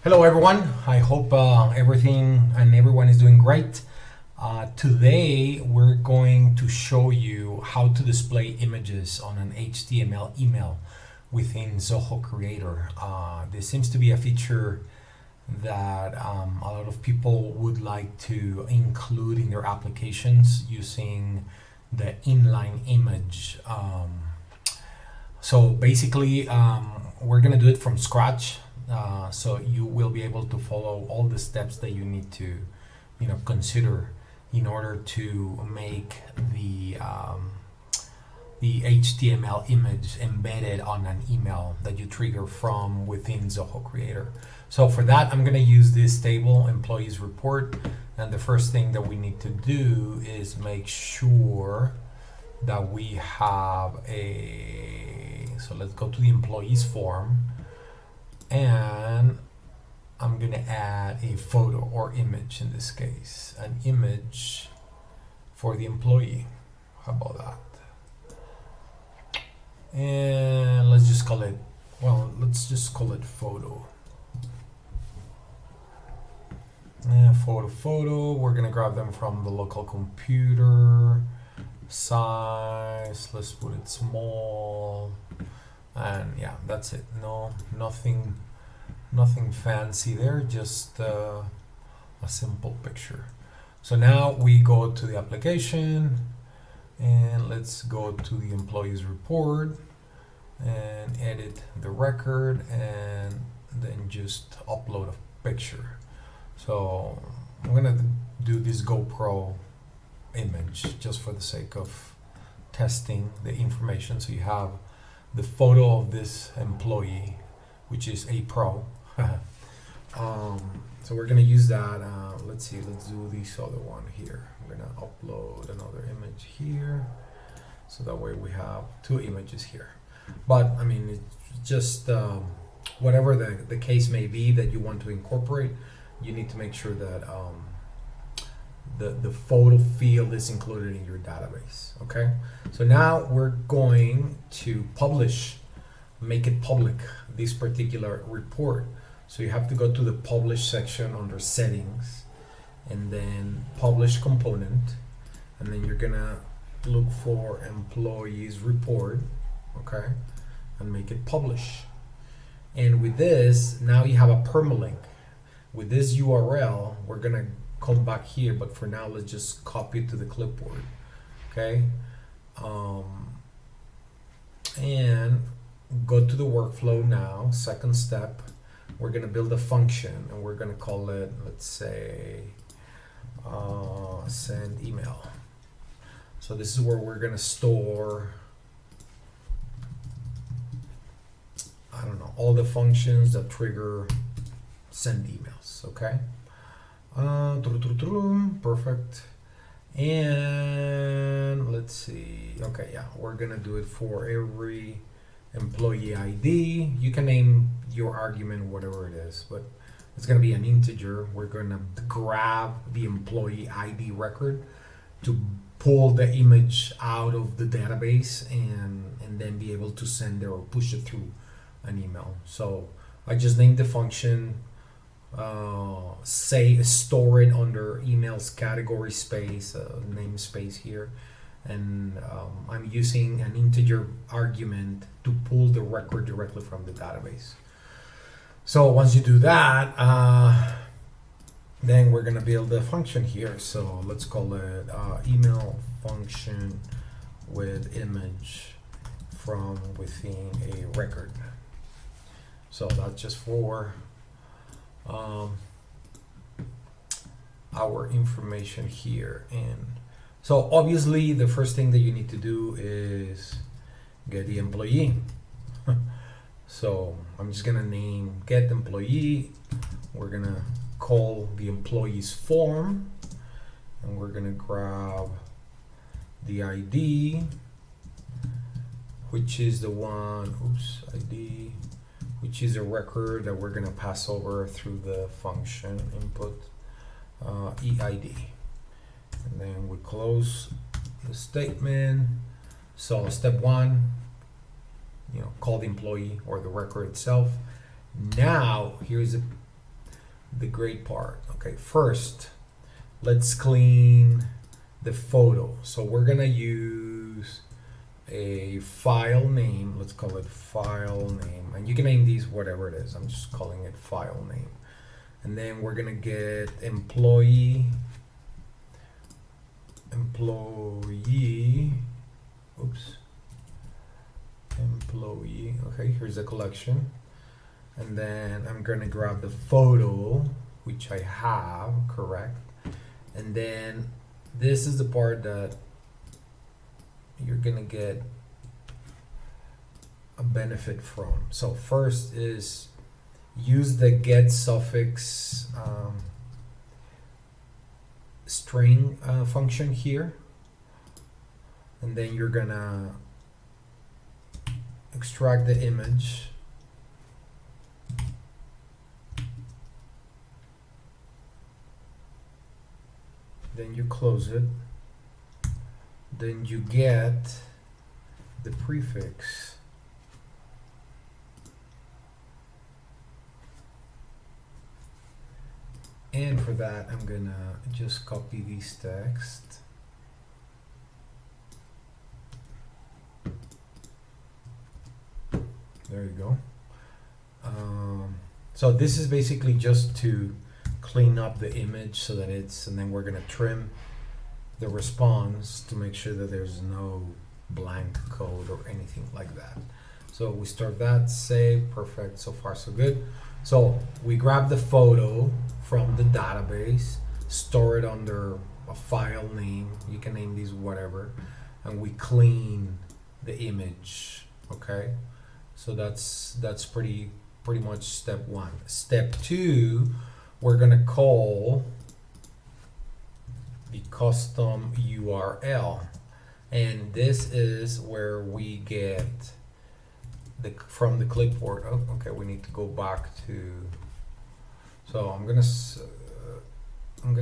Hello everyone, I hope everything and everyone is doing great. Today we're going to show you how to display images on an HTML email within Zoho Creator. This seems to be a feature that a lot of people would like to include in their applications using the inline image. So basically we're gonna do it from scratch. So you will be able to follow all the steps that you need to, consider in order to make the HTML image embedded on an email that you trigger from within Zoho Creator. So for that, I'm going to use this table, employees report, and the first thing that we need to do is make sure that we have so let's go to the employees form. And I'm going to add a photo or image in this case, an image for the employee. How about that? And let's just call it photo. And photo. We're going to grab them from the local computer. Size, let's put it small. And yeah, that's it. Nothing fancy there, just a simple picture. So now we go to the application and let's go to the employees report and edit the record and then just upload a picture. So I'm gonna do this GoPro image just for the sake of testing the information. So you have the photo of this employee, which is a pro. So we're gonna use that. Let's do this other one here. I'm gonna upload another image here, so that way we have two images here. But I mean, it's just whatever the case may be that you want to incorporate, you need to make sure that the photo field is included in your database. Okay, so now we're going to make it public, this particular report. So you have to go to the publish section under settings and then publish component, and then you're gonna look for employees report, okay, and make it publish. And with this, now you have a permalink. With this URL, we're gonna come back here, but for now let's just copy it to the clipboard. Okay, and go to the workflow now. Second step, we're gonna build a function and we're gonna call it, let's say, send email. So this is where we're gonna store, I don't know, all the functions that trigger send emails. Okay. Perfect. And let's see. Okay, yeah, we're gonna do it for every employee ID. You can name your argument whatever it is, but it's gonna be an integer. We're gonna grab the employee ID record to pull the image out of the database and then be able to send it or push it through an email. So I just named the function. Say store it under emails category space, namespace here, and I'm using an integer argument to pull the record directly from the database. So once you do that, then we're gonna build a function here. So let's call it email function with image from within a record. So that's just for our information here. And so obviously the first thing that you need to do is get the employee. So I'm just gonna name get employee. We're gonna call the employees form and we're gonna grab the ID, which is the one, ID, which is a record that we're going to pass over through the function input EID. And then we close the statement. So step one, call the employee or the record itself. Now here's the the great part. Okay, first, let's clean the photo. So we're gonna use a file name. Let's call it file name, and you can name these whatever it is. I'm just calling it file name. And then we're gonna get employee, oops, employee. Okay, here's a collection. And then I'm gonna grab the photo, which I have, correct. And then this is the part that you're gonna get a benefit from. So first is use the get suffix string function here, and then you're gonna extract the image, then you close it, then you get the prefix, and for that I'm gonna just copy these text, there you go. So this is basically just to clean up the image so that it's, and then we're gonna trim the response to make sure that there's no blank code or anything like that. So we start that, save, perfect, so far so good. So we grab the photo from the database, store it under a file name, you can name these whatever, and we clean the image, okay? So that's pretty much step one. Step two, we're gonna call the custom URL, and this is where we get from the clipboard. Oh, okay, we need to go back to, so I'm gonna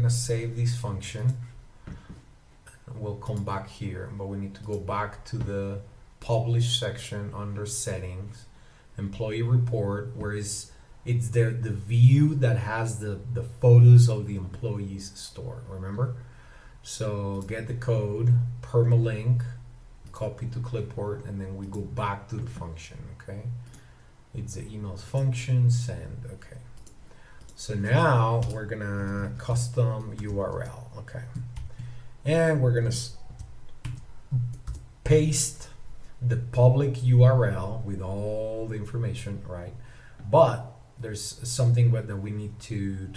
save this function, we'll come back here, but we need to go back to the publish section under settings, employee report, where it's there, the view that has the photos of the employees stored, remember? So get the code, permalink, copy to clipboard, and then we go back to the function, okay? It's the emails function, send, okay. So now we're gonna custom URL, okay? And we're gonna paste the public URL with all the information, right? But there's something that we need to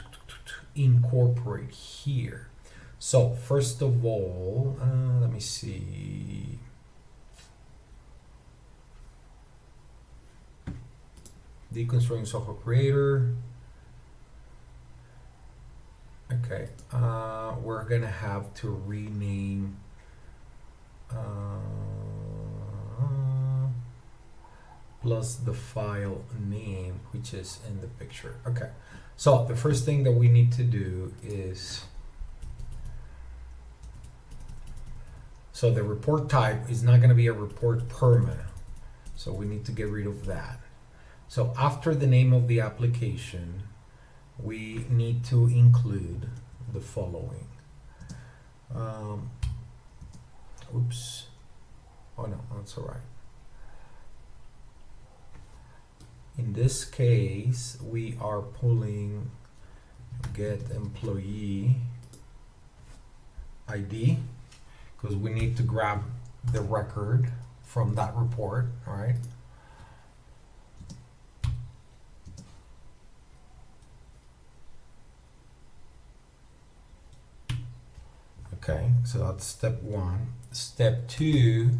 incorporate here. So first of all, let me see. Deconstructing Zoho Creator. Okay, we're gonna have to rename plus the file name, which is in the picture. Okay, so the first thing that we need to do is, so the report type is not going to be a report perma, so we need to get rid of that. So after the name of the application, we need to include the following. Oops, oh no, that's all right. In this case, we are pulling get employee ID, because we need to grab the record from that report, all right? Okay, so that's step one. Step two,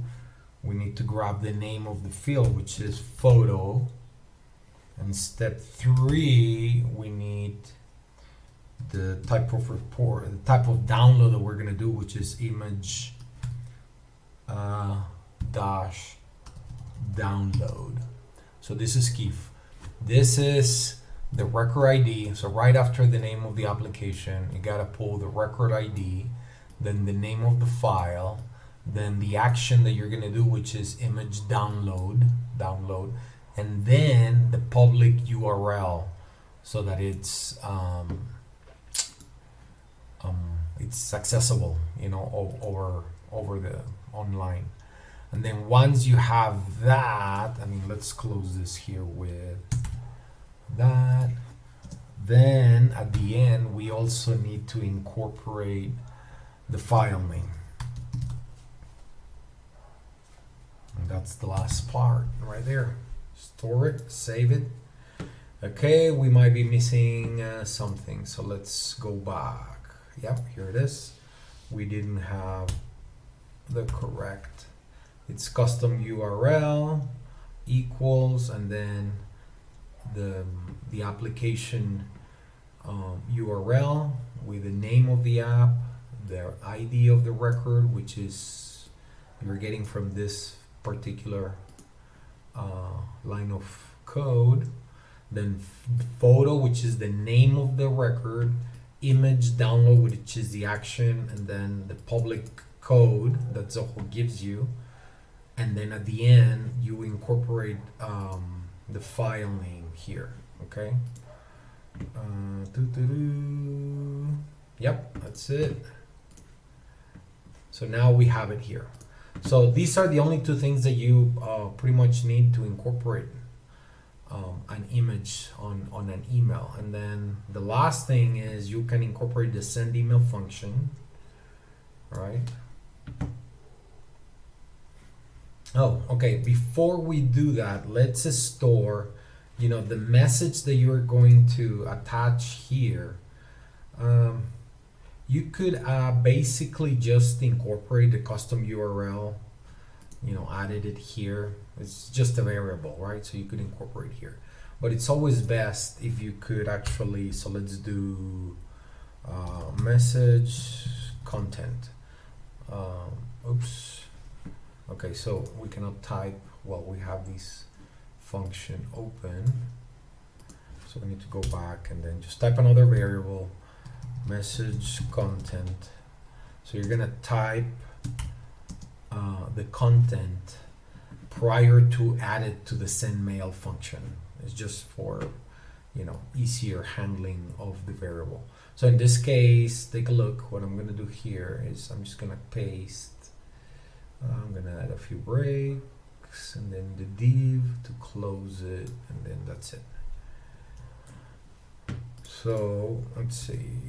we need to grab the name of the field, which is photo. And step three, we need the type of report, the type of download that we're gonna do, which is image dash download. So this is key. This is the record ID. So right after the name of the application, you gotta pull the record ID, then the name of the file, then the action that you're gonna do, which is image download, and then the public URL so that it's accessible, you know, over the online. And then once you have that, I mean, let's close this here with that. Then at the end, we also need to incorporate the file name. And that's the last part right there. Store it, save it. Okay, we might be missing something, so let's go back. Yep, here it is. We didn't have the correct. It's custom URL equals, and then the application URL with the name of the app, the ID of the record, which is you're getting from this particular line of code, then photo, which is the name of the record, image download, which is the action, and then the public code that Zoho gives you, and then at the end you incorporate the file name here. Okay. Yep, that's it. So now we have it here. So these are the only two things that you pretty much need to incorporate an image on an email. And then the last thing is you can incorporate the send email function, right? Oh, okay, before we do that, let's store, you know, the message that you're going to attach here. You could basically just incorporate the custom URL, you know, added it here. It's just a variable, right? So you could incorporate here, but it's always best if you could actually, so let's do message content. Oops. Okay, so we cannot type while we have this function open. So we need to go back and then just type another variable, message content. So you're gonna type the content prior to add it to the send mail function. It's just for, you know, easier handling of the variable. So in this case, take a look. What I'm gonna do here is I'm just gonna paste. I'm gonna add a few breaks and then the div to close it, and then that's it. So let's see.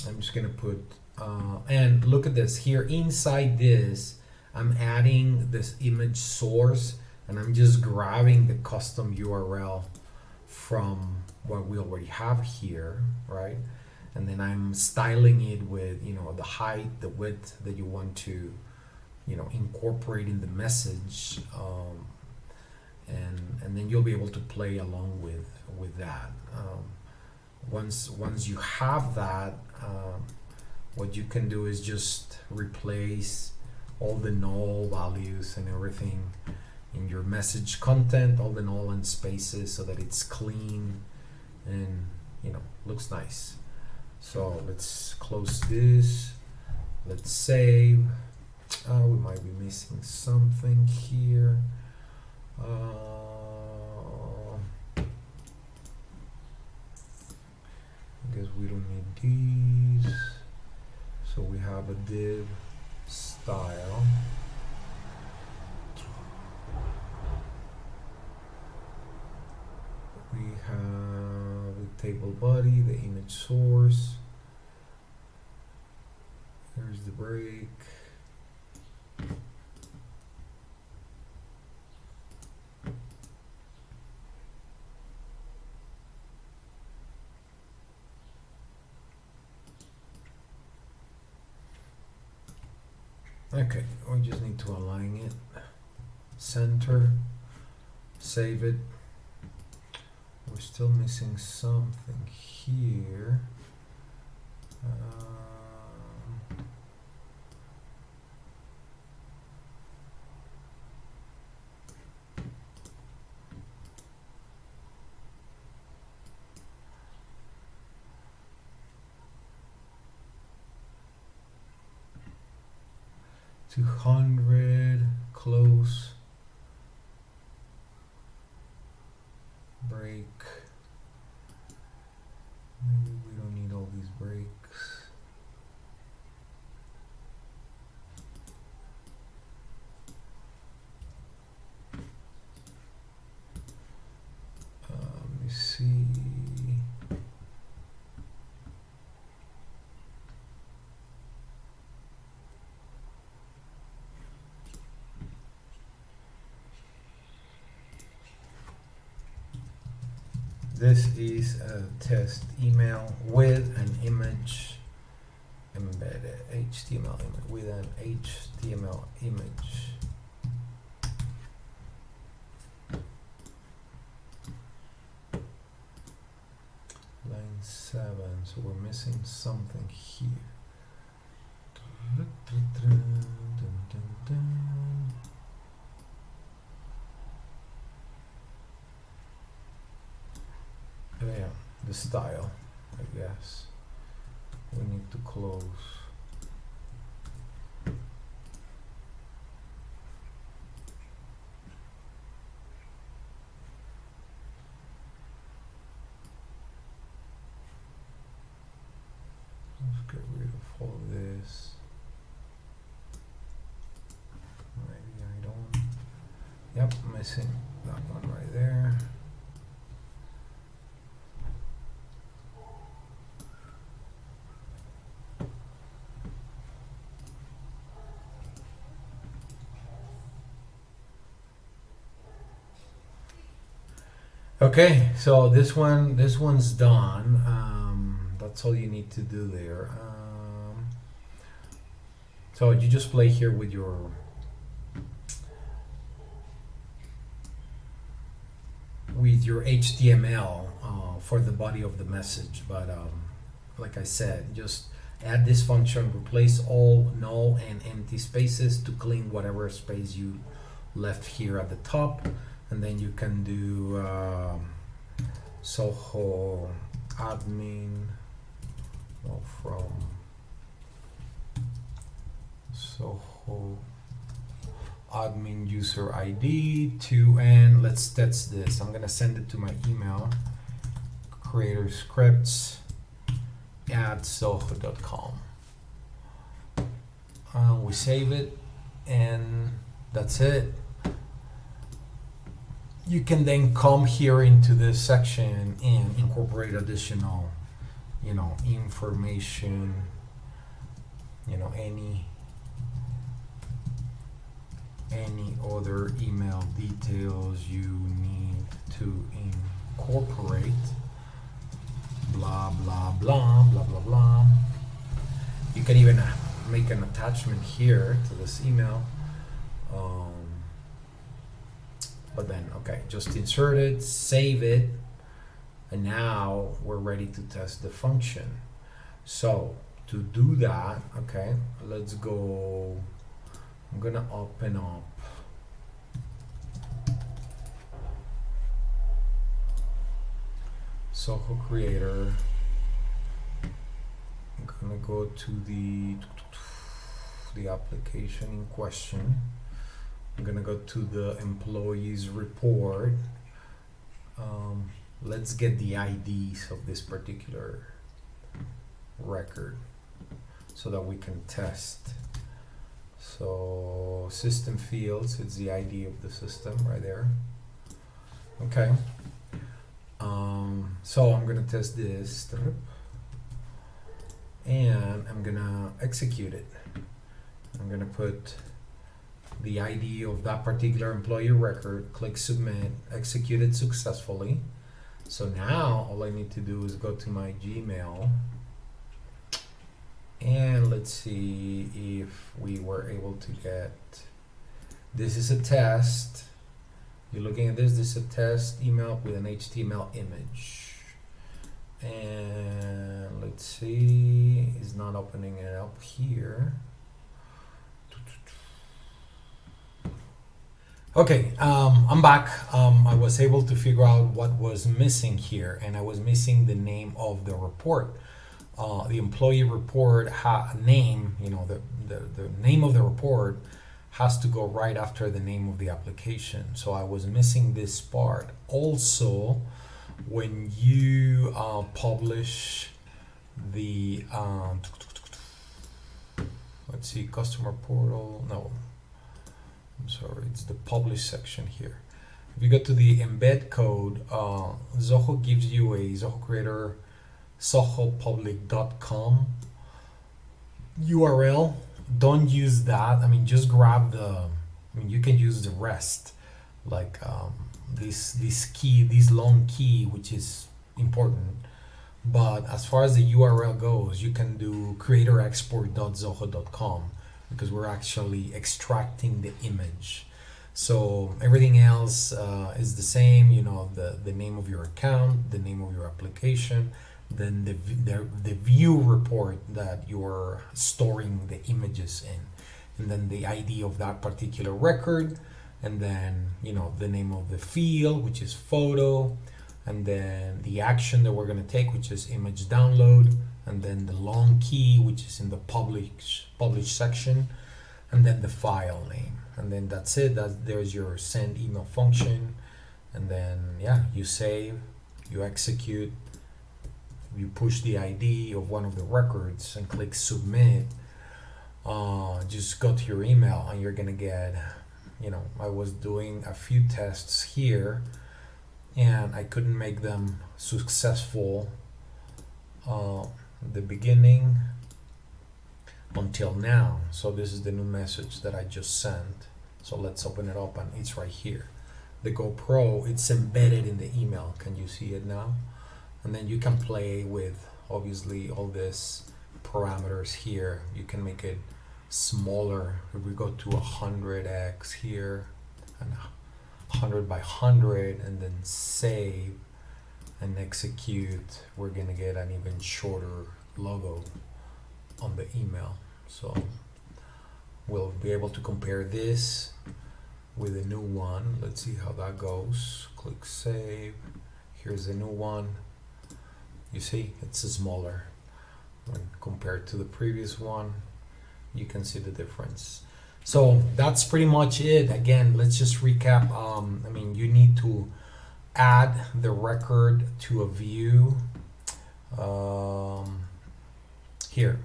I'm just gonna put and look at this here. Inside this, I'm adding this image source, and I'm just grabbing the custom URL from what we already have here, right? And then I'm styling it with, you know, the height, the width that you want to, you know, incorporate in the message, and then you'll be able to play along with that. Once you have that, what you can do is just replace all the null values and everything in your message content, all the null and spaces, so that it's clean and, you know, looks nice. So let's close this. Let's save. We might be missing something here. I guess we don't need these. So we have a div style. We have the table body, the image source. Here's the break. Okay, we just need to align it, center, save it. We're still missing something here. 200, close, break. This is a test email with an image embedded, HTML image, with an HTML image. Line 7, so we're missing something here. Yeah, the style, I guess. We need to close. Let's get rid of all this. Maybe I don't. Yep, missing that one right there. Okay, so this one's done. That's all you need to do there. So you just play here with your HTML for the body of the message, but like I said, just add this function, replace all null and empty spaces to clean whatever space you left here at the top. And then you can do Zoho admin, well, from Zoho admin user ID to, and let's test this. I'm gonna send it to my email, creator scripts at zoho.com. We save it, and that's it. You can then come here into this section and incorporate additional, information, any other email details you need to incorporate, blah, blah, blah, blah, blah, blah. You can even make an attachment here to this email. But then, okay, just insert it, save it, and now we're ready to test the function. So to do that, okay, let's go. I'm gonna open up Zoho Creator. I'm gonna go to the application in question. I'm gonna go to the employees report. Let's get the IDs of this particular record so that we can test. So system fields, it's the ID of the system right there. Okay. So I'm gonna test this and I'm gonna execute it. I'm gonna put the ID of that particular employee record, click submit, execute it successfully. So now all I need to do is go to my Gmail and let's see if we were able to get, this is a test. You're looking at this is a test email with an HTML image. And let's see, it's not opening it up here. Okay, I'm back. I was able to figure out what was missing here, and I was missing the name of the report. The employee report name, the name of the report has to go right after the name of the application. So I was missing this part. Also, when you publish the, let's see, customer portal, no. I'm sorry, it's the publish section here. If you go to the embed code, Zoho gives you a Zoho Creator zohopublic.com URL. Don't use that. I mean, just grab you can use the rest, like this long key, which is important. But as far as the URL goes, you can do creatorexport.zoho.com because we're actually extracting the image. So everything else is the same, you know, the name of your account, the name of your application, then the view report that you're storing the images in, and then the ID of that particular record, and then, you know, the name of the field, which is photo, and then the action that we're going to take, which is image download, and then the long key, which is in the publish section, and then the file name, and then that's it. There's your send email function, and then yeah, you save, you execute, you push the ID of one of the records and click submit. Just go to your email and you're gonna get, you know, I was doing a few tests here and I couldn't make them successful the beginning until now. So this is the new message that I just sent. So let's open it up and it's right here. The GoPro, it's embedded in the email. Can you see it now? And then you can play with obviously all this parameters here. You can make it smaller. If we go to 100x here and 100 by 100 and then save and execute, we're gonna get an even shorter logo on the email. So we'll be able to compare this with a new one. Let's see how that goes. Click save. Here's the new one. You see it's smaller when compared to the previous one. You can see the difference. So that's pretty much it. Again, let's just recap. I mean, you need to add the record to a view here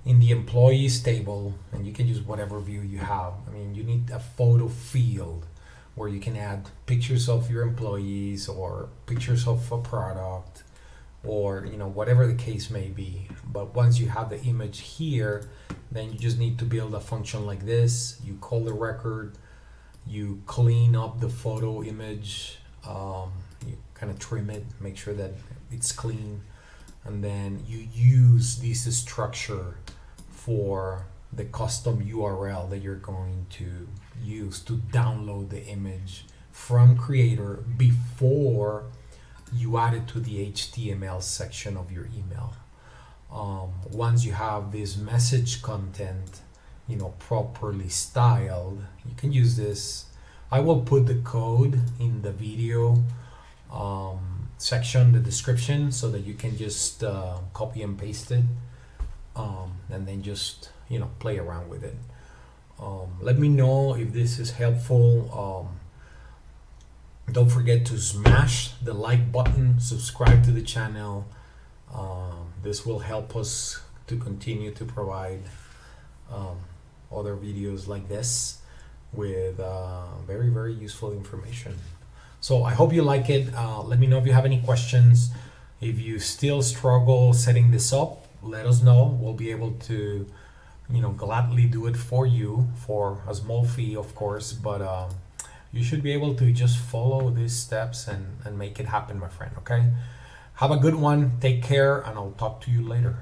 in the employees table, and you can use whatever view you have. I mean, you need a photo field where you can add pictures of your employees or pictures of a product, or, you know, whatever the case may be. But once you have the image here, then you just need to build a function like this. You call the record, you clean up the photo image, you kind of trim it, make sure that it's clean, and then you use this structure for the custom URL that you're going to use to download the image from Creator before you add it to the HTML section of your email. Once you have this message content, you know, properly styled, you can use this. I will put the code in the video section, the description, so that you can just copy and paste it, and then just, you know, play around with it. Let me know if this is helpful. Don't forget to smash the like button, subscribe to the channel. This will help us to continue to provide other videos like this with very, very useful information. So I hope you like it. Let me know if you have any questions. If you still struggle setting this up, let us know. We'll be able to, you know, gladly do it for you for a small fee, of course, but you should be able to just follow these steps and make it happen, my friend, okay? Have a good one, take care, and I'll talk to you later.